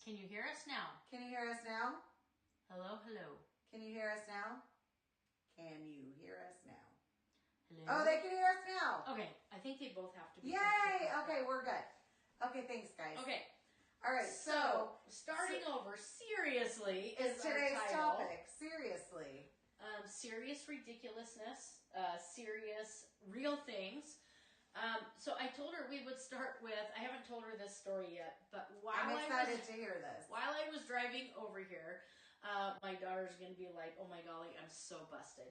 Can you hear us now? Can you hear us now? Hello, hello. Can you hear us now? Can you hear us now? Hello. Oh, they can hear us now. Okay, I think they both have to be. Yay! Okay, we're good. Okay, thanks, guys. Okay. All right, so starting over, seriously, is today's our title. topic. Seriously. Serious ridiculousness, serious real things. So I told her we would start with, I haven't told her this story yet, but I'm excited to hear this. While I was driving over here, my daughter's going to be like, oh my golly, I'm so busted.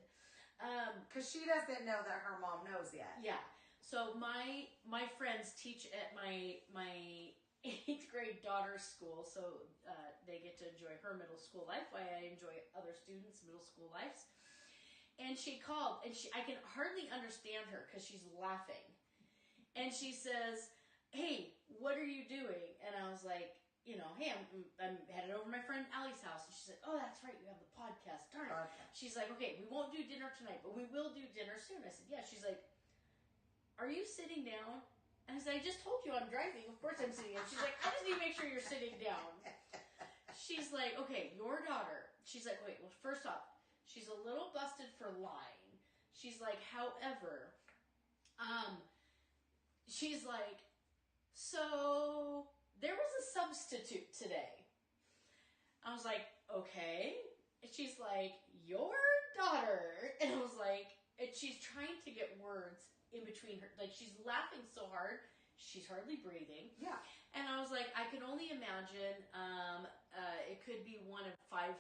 Because she doesn't know that her mom knows yet. Yeah. So my friends teach at my 8th grade daughter's school, so they get to enjoy her middle school life while I enjoy other students' middle school lives. And she called, and I can hardly understand her because she's laughing. And she says, hey, what are you doing? And I was like, hey, I'm headed over to my friend Allie's house. And she said, oh, that's right, you have the podcast. Darn it. She's like, okay, we won't do dinner tonight, but we will do dinner soon. I said, yeah. She's like, are you sitting down? And I said, I just told you I'm driving. Of course I'm sitting down. She's like, I just need to make sure you're sitting down. She's like, okay, your daughter. She's like, wait, well, first off, she's a little busted for lying. She's like, however, she's like, so there was a substitute today. I was like, okay. And she's like, your daughter. And I was like, and she's trying to get words in between her, like she's laughing so hard, she's hardly breathing. Yeah. And I was like, I can only imagine it could be one of 5,000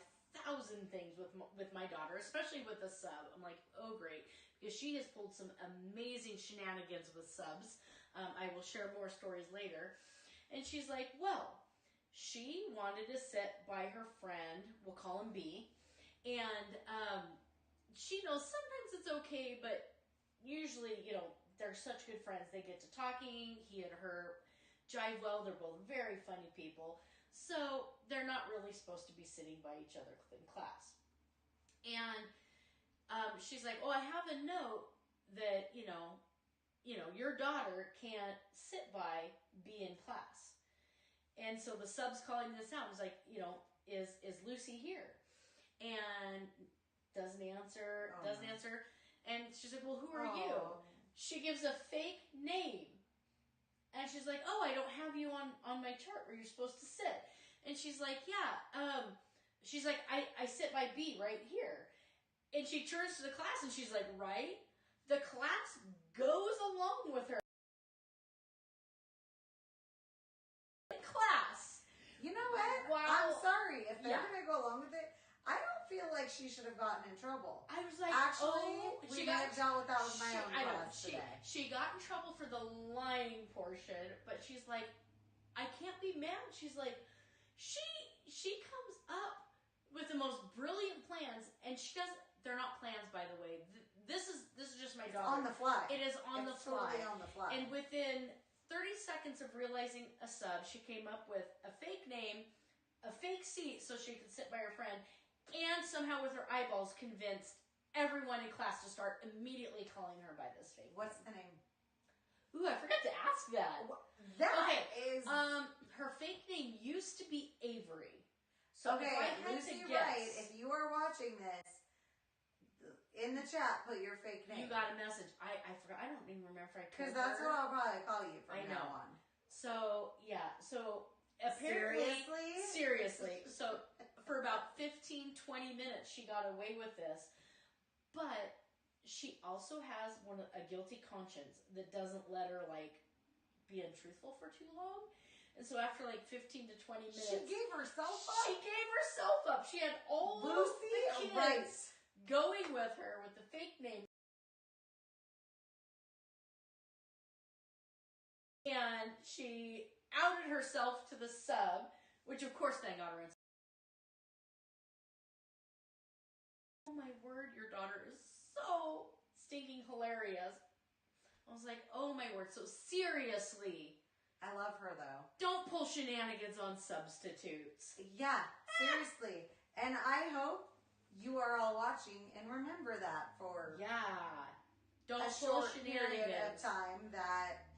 things with my daughter, especially with a sub. I'm like, oh great, because she has pulled some amazing shenanigans with subs. I will share more stories later. And she's like, well, she wanted to sit by her friend, we'll call him B, and she knows sometimes it's okay, but usually, they're such good friends. They get to talking. He and her jive well. They're both very funny people. So they're not really supposed to be sitting by each other in class. And she's like, oh, I have a note that, your daughter can't sit by B in class. And so the sub's calling this out. It's like, is Lucy here? And doesn't answer. And she's like, well, who are you? She gives a fake name. And she's like, oh, I don't have you on my chart where you're supposed to sit. And she's like, yeah. She's like, I sit by B right here. And she turns to the class and she's like, right? The class goes along with her. Class. You know what? Wow. I'm sorry. If they're going to go along with it, I don't feel like she should have gotten in trouble. I was like, actually, we got dealt with that with my own class today. She got in trouble for the lying portion, but she's like, I can't be mad. She's like, she comes up with the most brilliant plans, and she doesn't. They're not plans, by the way. This is just my daughter. On the fly. It is on the fly. Totally on the fly. And within 30 seconds of realizing a sub, she came up with a fake name, a fake seat so she could sit by her friend, and somehow with her eyeballs convinced everyone in class to start immediately calling her by this fake What's name. the name? Ooh, I forgot to ask that. Her fake name used to be Avery. So okay, if I had Lucy to guess, Wright, if you are watching this, in the chat, put your fake name. You got a message. I forgot. I don't even remember if I could. Because that's what I'll probably call you from now on. So, yeah. So, apparently... Seriously. So, for about 15, 20 minutes, she got away with this. But she also has a guilty conscience that doesn't let her, be untruthful for too long. And so after 15 to 20 minutes... She gave herself up? She gave herself up. She had all Lucy the kids Wright going with her with the fake name. And she outed herself to the sub, which of course then got her in. Oh my word, your daughter is so stinking hilarious. I was like, oh my word, so seriously. I love her though. Don't pull shenanigans on substitutes. Yeah, seriously. And I hope you are all watching and remember that for don't a pull short shenanigans. period of time that,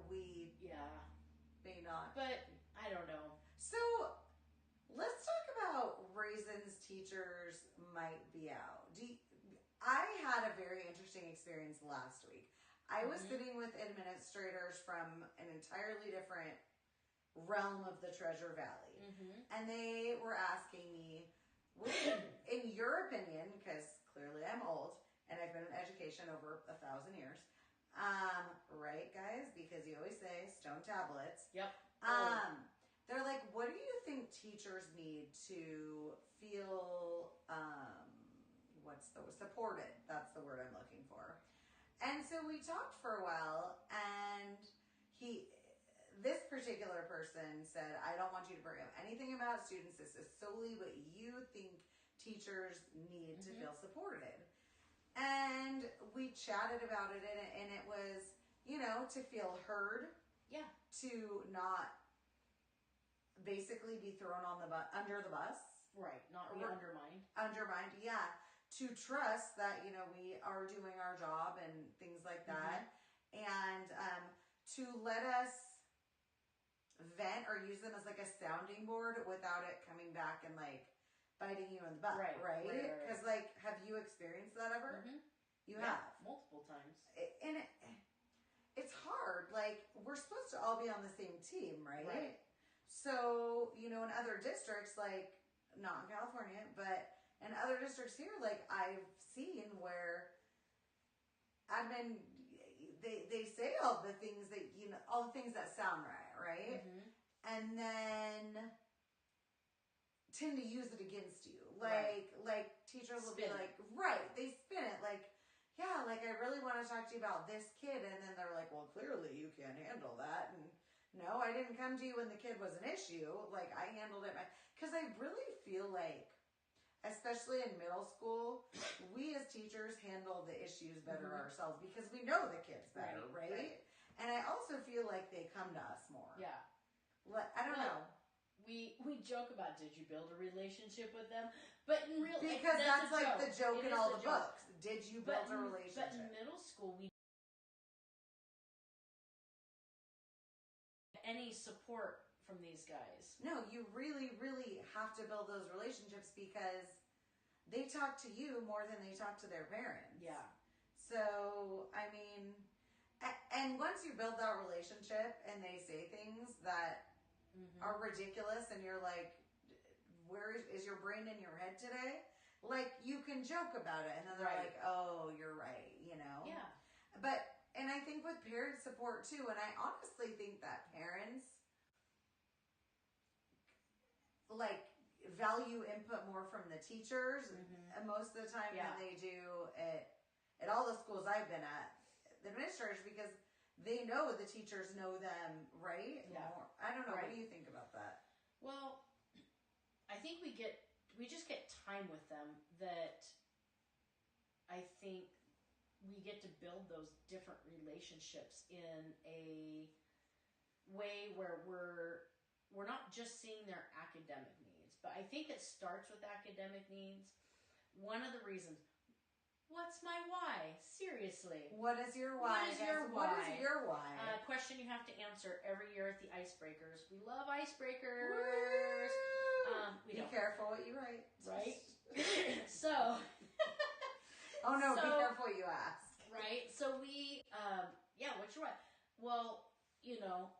we may not. But I don't know. So let's talk about reasons teachers might be out. I had a very interesting experience last week. I was sitting with administrators from an entirely different realm of the Treasure Valley. And they were asking me, in your opinion, because clearly I'm old and I've been in education over 1,000 years, right, guys? Because you always say stone tablets. Yep. They're like, what do you think teachers need to feel, supported? That's the word I'm looking for. And so we talked for a while, and this particular person said, I don't want you to bring up anything about students. This is solely what you think teachers need to feel supported. And we chatted about it, and it was, to feel heard. Yeah. To not basically be thrown on under the bus. Right. Not be undermined. Undermined, yeah. To trust that, we are doing our job and things like that. And to let us vent or use them as like a sounding board without it coming back and like biting you in the butt. Right? Because like, have you experienced that ever? You have. Multiple times. It's hard. Like, we're supposed to all be on the same team, right? So, in other districts, like, not in California, but in other districts here, like, I've seen where admin, they say all the things that, all the things that sound right? And then tend to use it against you. Like teachers will be like, they spin it like, yeah, like I really want to talk to you about this kid. And then they're like, well, clearly you can't handle that. And no, I didn't come to you when the kid was an issue. Like I handled it. Because I really feel like, especially in middle school, we as teachers handle the issues better ourselves because we know the kids better, right? And I also feel like they come to us more. Yeah. I don't know. We joke about, did you build a relationship with them? But in real life, because that's like joke. the joke in all the books. Did you build a relationship? But in middle school, we didn't get any support from these guys. No, you really, really have to build those relationships because they talk to you more than they talk to their parents. Yeah. So, I mean, and once you build that relationship and they say things that are ridiculous and you're like, where is your brain in your head today? Like, you can joke about it and then they're like, oh, you're right, Yeah. And I think with parent support too, and I honestly think that parents like value input more from the teachers most of the time than they do at all the schools I've been at, the administrators, because they know the teachers know them, right? Yeah. More. I don't know. What do you think about that? Well, I think we just get time with them that I think we get to build those different relationships in a way where we're not just seeing their academic needs, but I think it starts with academic needs. One of the reasons, what's my why? Seriously. What is your why? What is your why? What is your why? Question you have to answer every year at the Icebreakers. We love Icebreakers. Be careful what you write. Right? So. Oh no, be careful what you ask. Right? So we, what's your why? Well,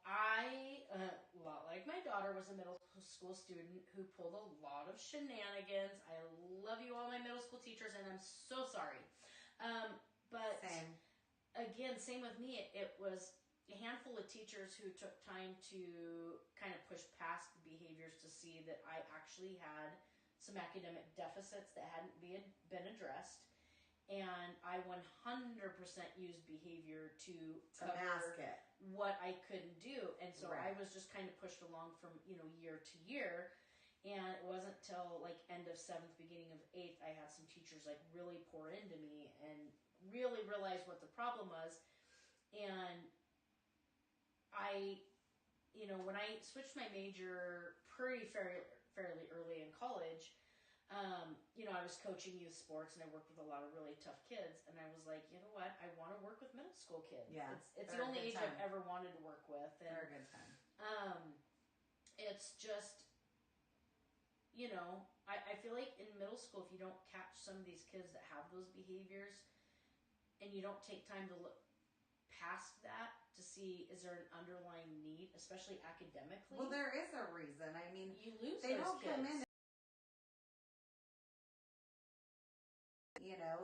I, a lot like my daughter, was a middle school student who pulled a lot of shenanigans. I love you, all my middle school teachers, and I'm so sorry. But same. Again, same with me. It was a handful of teachers who took time to kind of push past the behaviors to see that I actually had some academic deficits that hadn't been addressed. And I 100% used behavior to cover mask it. What I couldn't do. And so I was just kind of pushed along from, year to year. And it wasn't till like end of 7th, beginning of 8th, I had some teachers like really pour into me and really realize what the problem was. And I, when I switched my major fairly early in college, I was coaching youth sports and I worked with a lot of really tough kids. And I was like, you know what? I want to work with middle school kids. Yeah, it's the only age I've ever wanted to work with. And, they're a good time. It's just, I feel like in middle school, if you don't catch some of these kids that have those behaviors and you don't take time to look past that to see is there an underlying need, especially academically. Well, there is a reason. I mean, you lose they those don't kids. come in,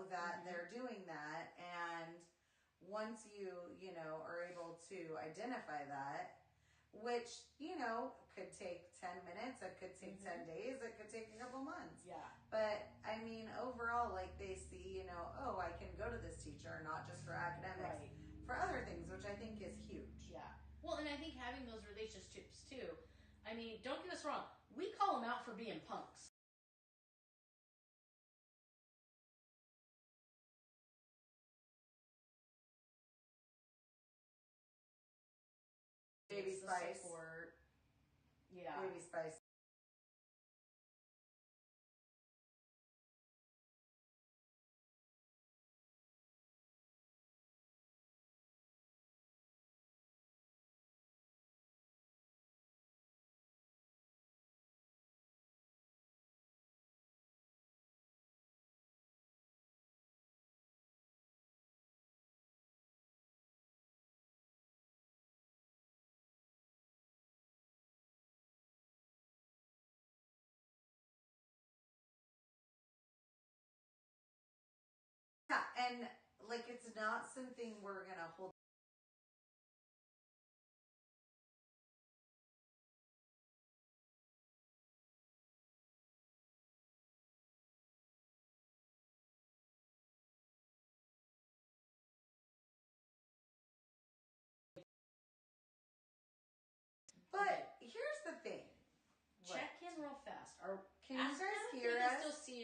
that they're doing that. And once you are able to identify that, which, could take 10 minutes, it could take 10 days, it could take a couple months. Yeah. But, I mean, overall, like, they see, oh, I can go to this teacher, not just for academics, Right. for other things, which I think is huge. Yeah. Well, and I think having those relationships, too. I mean, don't get us wrong. We call them out for being punks. Baby It's the Spice. support. Yeah. Baby Spice. Yeah, and like it's not something we're gonna hold. But here's the thing. Check in real fast. Can you ask guys them if hear they can us? still see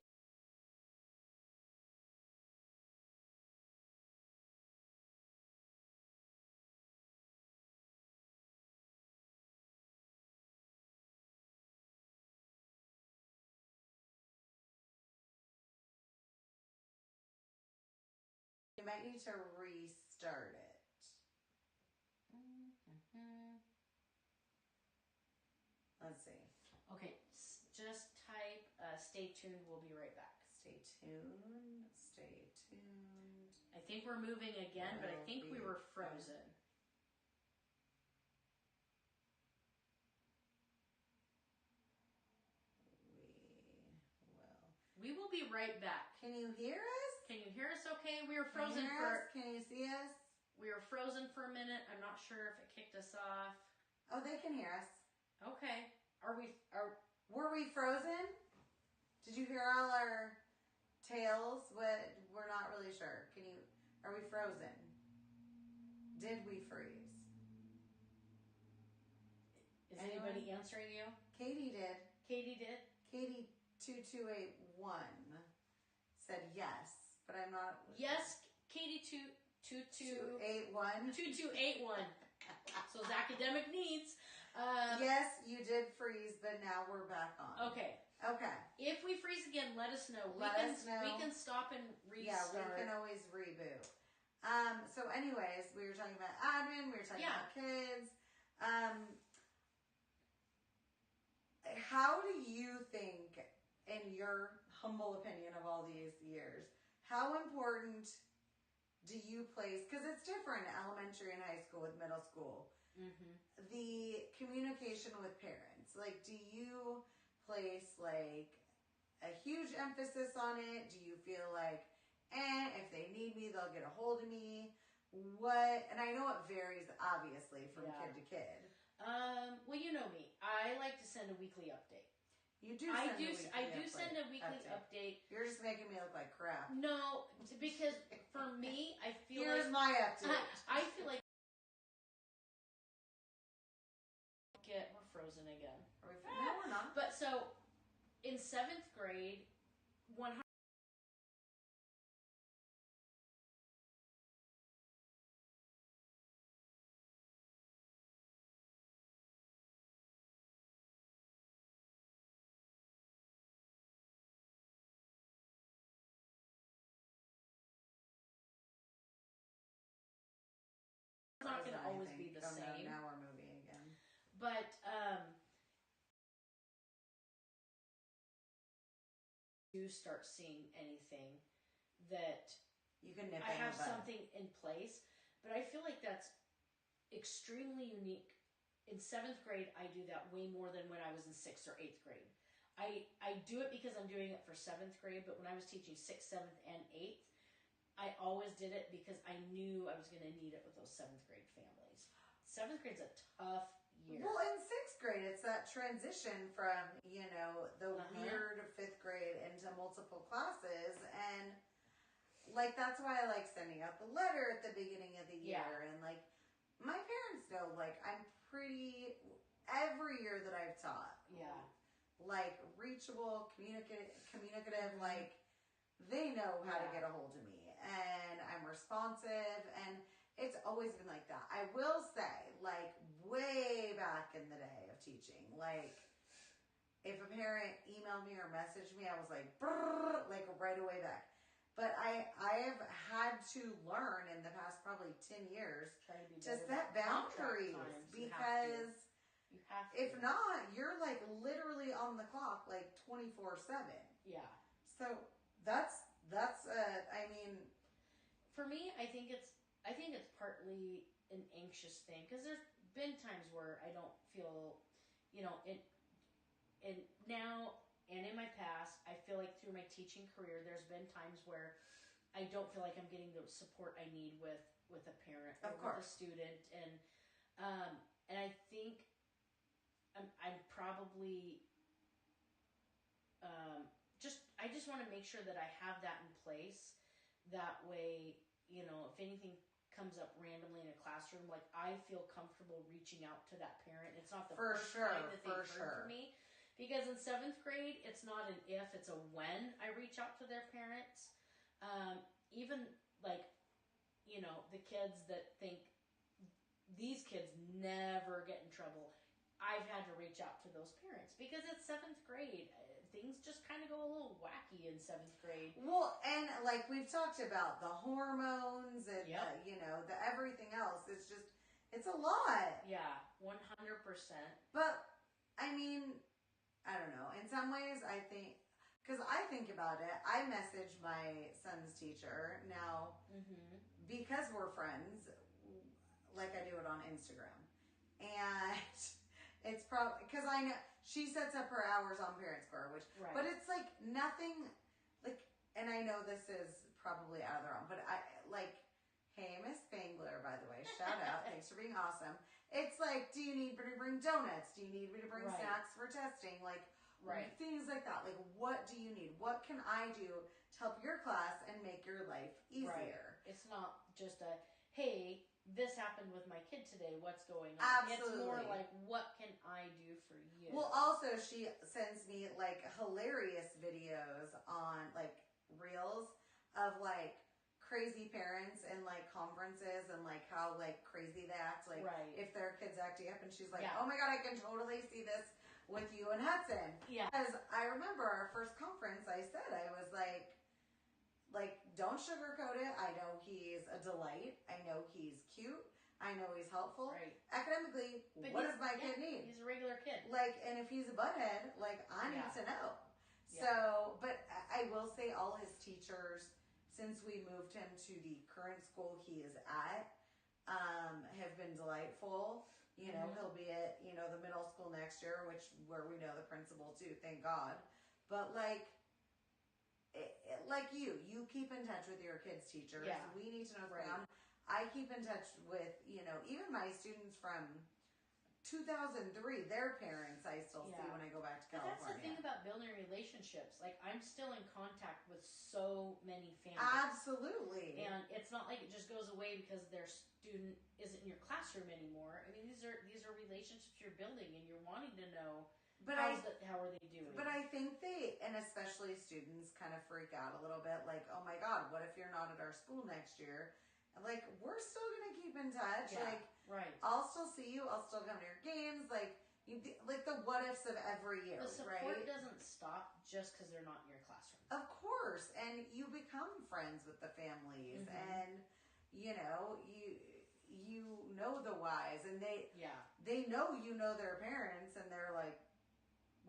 You might need to restart it. Let's see. Okay, just type stay tuned. We'll be right back. Stay tuned. Stay tuned. I think we're moving again, but I think we were frozen. We will be right back. Can you hear us? Can you hear us okay? We were frozen Can you see us? We were frozen for a minute. I'm not sure if it kicked us off. Oh, they can hear us. Okay. Were we frozen? Did you hear all our tales? We're not really sure. Are we frozen? Did we freeze? Is anybody answering you? Katie did. Katie did? Katie 2281 said yes, but I'm not. Yes, Katie 2281. 2281. So it's academic needs. Yes, you did freeze, but now we're back on. Okay. Okay. If we freeze again, let us know. Let us know. We can stop and restart. Yeah, we can always reboot. So anyways, we were talking about admin, we were talking about kids. How do you think, in your humble opinion of all these years, how important do you place, because it's different elementary and high school with middle school, the communication with parents? Like, do you place like a huge emphasis on it? Do you feel like, if they need me, they'll get a hold of me? And I know it varies obviously from kid to kid. Well, you know me. I like to send a weekly update. You do. I do send a weekly update. You're just making me look like crap. No, because for me, I feel Here's my update. I feel like we're frozen again. No, we're not. But so in 7th grade, 100. It's not going to always be the same. No, now we're moving again. But do start seeing anything, that you can nip I in have the bud. something in place. But I feel like that's extremely unique. In 7th grade, I do that way more than when I was in 6th or 8th grade. I do it because I'm doing it for 7th grade, but when I was teaching 6th, 7th, and 8th, I always did it because I knew I was going to need it with those 7th grade families. 7th grade's a tough year. Well, in 6th grade, it's that transition from, the weird 5th grade into multiple classes. And, that's why I like sending out the letter at the beginning of the year. And, my parents know, I'm pretty, every year that I've taught. Yeah. Reachable, communicative, they know how to get a hold of me. And I'm responsive, and it's always been like that. I will say, way back in the day of teaching, if a parent emailed me or messaged me, I was brrr, right away back. But I have had to learn in the past probably 10 years to set boundaries, because you have to. If not, you're literally on the clock 24/7. Yeah. So that's for me, I think it's partly an anxious thing, because there's been times where I don't feel, and now and in my past, I feel like through my teaching career, there's been times where I don't feel like I'm getting the support I need with a parent or with a student, and I think I'm probably I just want to make sure that I have that in place. That way, if anything comes up randomly in a classroom, I feel comfortable reaching out to that parent. It's not the first time that they've heard from me. Because in 7th grade, it's not an if, it's a when I reach out to their parents. Even the kids that think these kids never get in trouble, I've had to reach out to those parents because it's 7th grade. Things just kind of go a little wacky in 7th grade. Well, and we've talked about the hormones and the everything else. It's a lot. Yeah, 100%. But I mean, I don't know. In some ways, I think, because I think about it, I message my son's teacher now because we're friends, I do it on Instagram. And it's probably, because I know, she sets up her hours on Parent Square, but it's nothing, and I know this is probably out of the realm, but hey, Miss Spangler, by the way, shout out, thanks for being awesome. It's do you need me to bring donuts? Do you need me to bring snacks for testing? Things like that. What do you need? What can I do to help your class and make your life easier? Right. It's not just a, hey, this happened with my kid today, what's going on? Absolutely. It's more what can I do for you? Well, also, she sends me, hilarious videos on, reels of, crazy parents and, conferences and, how, crazy they act, if their kid's acting up, and she's oh my God, I can totally see this with you and Hudson. Yeah. Because I remember our first conference, I said, I was don't sugarcoat it. I know he's a delight. I know he's cute. I know he's helpful. Right. Academically, what does my kid need? He's a regular kid. And if he's a butthead, I need to know. Yeah. So, but I will say all his teachers, since we moved him to the current school he is at, have been delightful. He'll be at, the middle school next year, where we know the principal too, thank God. But you keep in touch with your kids' teachers. Yeah. We need to know what's going on. I keep in touch with, even my students from 2003, their parents I still see when I go back to California. But that's the thing about building relationships. I'm still in contact with so many families. Absolutely. And it's not like it just goes away because their student isn't in your classroom anymore. I mean, these are relationships you're building, and you're wanting to know how are they doing. But I think they, and especially students, kind of freak out a little bit. Oh my God, what if you're not at our school next year? We're still going to keep in touch. Yeah, right. I'll still see you. I'll still come to your games. The what ifs of every year, the support right? doesn't stop just because they're not in your classroom. Of course. And you become friends with the families. And, you know the whys. And they know their parents. And they're like,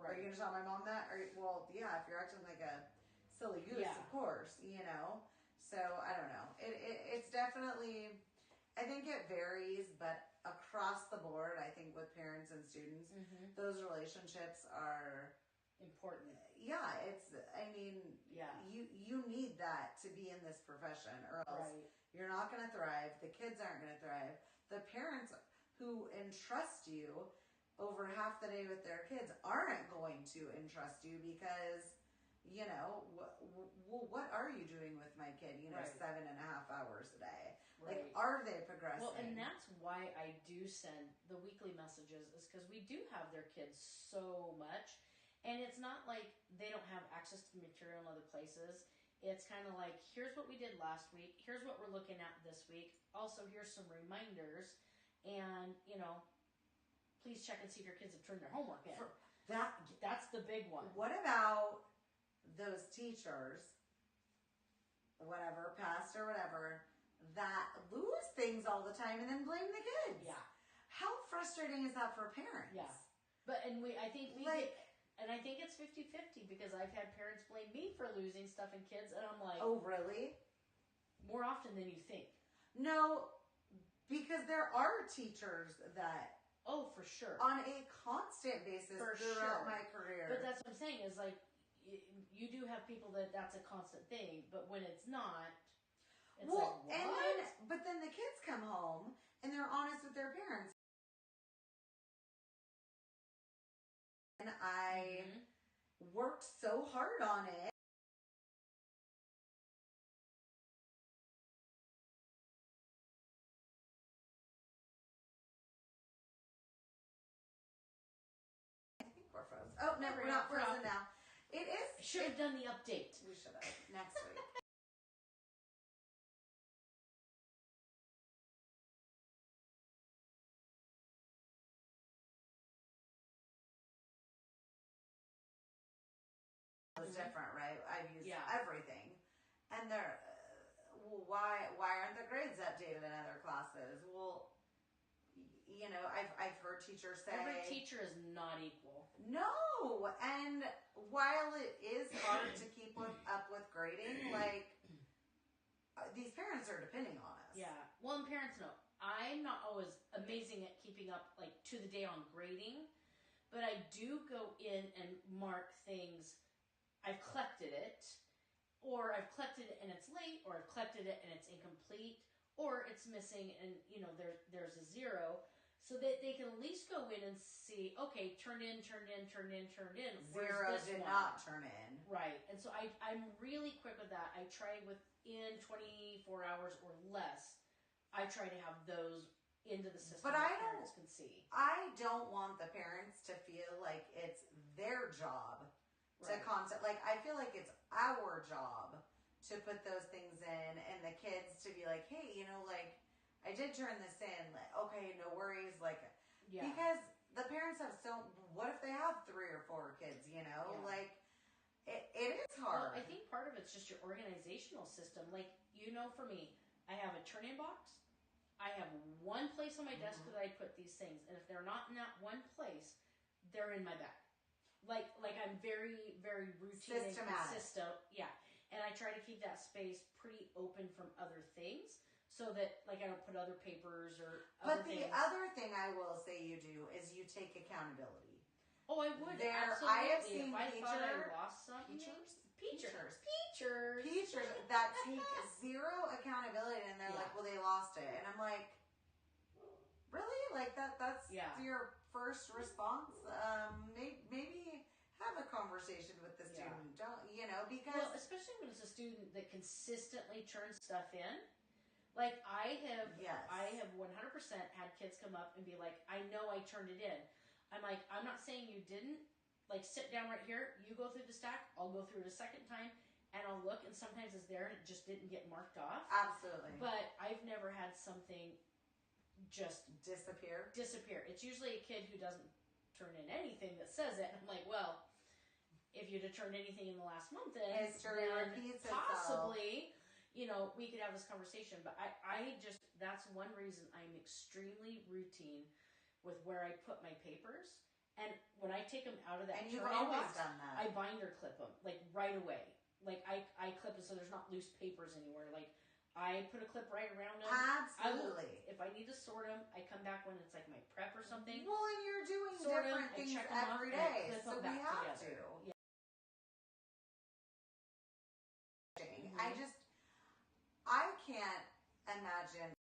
are you going to tell my mom that? Well, yeah, if you're acting like a silly goose, of course, you know. So I don't know. It's definitely, I think it varies, but across the board, I think with parents and students, those relationships are important. Yeah, I mean, you need that to be in this profession, or else you're not going to thrive. The kids aren't going to thrive. The parents who entrust you over half the day with their kids aren't going to entrust you because, you know, what are you doing with my kid, 7.5 hours a day? Like, are they progressing? Well, and that's why I do send the weekly messages, is because we do have their kids so much. And it's not like they don't have access to material in other places. It's kind of like, here's what we did last week. Here's what we're looking at this week. Also, here's some reminders. And, please check and see if your kids have turned their homework in. That's the big one. What about those teachers, whatever, past or whatever, that lose things all the time and then blame the kids? Yeah. How frustrating is that for parents? Yeah. And I think it's 50-50 because I've had parents blame me for losing stuff in kids, and I'm like, oh, really? More often than you think. No, because there are teachers that, oh, for sure, on a constant basis throughout my career. But that's what I'm saying is, like, you do have people that's a constant thing, but when it's not, it's like, what? But then the kids come home and they're honest with their parents. And I worked so hard on it. I think we're frozen. Oh, no, we're not frozen now. It is. Should have done the update. We should have. Next week. It's different, right? I've used everything, and they're why aren't the grades updated in other classes? Well, I've heard teachers say every teacher is not equal. No, and while it is hard to keep up with grading, like these parents are depending on us. Yeah, well, and parents know I'm not always amazing at keeping up, like, to the day on grading, but I do go in and mark things. I've collected it, or I've collected it and it's late, or I've collected it and it's incomplete, or it's missing and, there's a 0, so that they can at least go in and see, okay, turned in. 0 did not turn in. Right, and so I'm really quick with that. I try within 24 hours or less, I try to have those into the system that parents can see. I don't want the parents to feel like it's their job to like, I feel like it's our job to put those things in, and the kids to be like, hey, like, I did turn this in. Like, okay, no worries. Like, because the parents have what if they have 3 or 4 kids, like, it is hard. Well, I think part of it's just your organizational system. Like, for me, I have a turn-in box. I have one place on my desk that I put these things, and if they're not in that one place, they're in my bag. Like I'm very, very routine and consistent. Yeah. And I try to keep that space pretty open from other things so that, like, I don't put other papers or other things. But the other thing I will say you do is you take accountability. Oh, I would. Absolutely. I have seen if I thought I lost something. Peachers that take 0 accountability, and they're like, well, they lost it. And I'm like, really? Like, that's your first response? Maybe have a conversation with the student. Don't, because... Well, especially when it's a student that consistently turns stuff in. Like, I have 100% had kids come up and be like, I know I turned it in. I'm like, I'm not saying you didn't. Like, sit down right here. You go through the stack. I'll go through it a second time, and I'll look, and sometimes it's there, and it just didn't get marked off. Absolutely. But I've never had something just disappear. It's usually a kid who doesn't turn in anything that says it. I'm like, well, if you'd have turned anything in the last month, then repeats possibly, we could have this conversation. But I just, that's one reason I'm extremely routine with where I put my papers. And when I take them out of that turn-in box, done that. I binder clip them, like, right away. like I clip it so there's not loose papers anywhere. Like I put a clip right around them. Absolutely. If I need to sort them, I come back when it's like my prep or something. Well, and you're doing Sort different them, things I check them every off, day, and I clip so them we back have together. to. Yeah. I can't imagine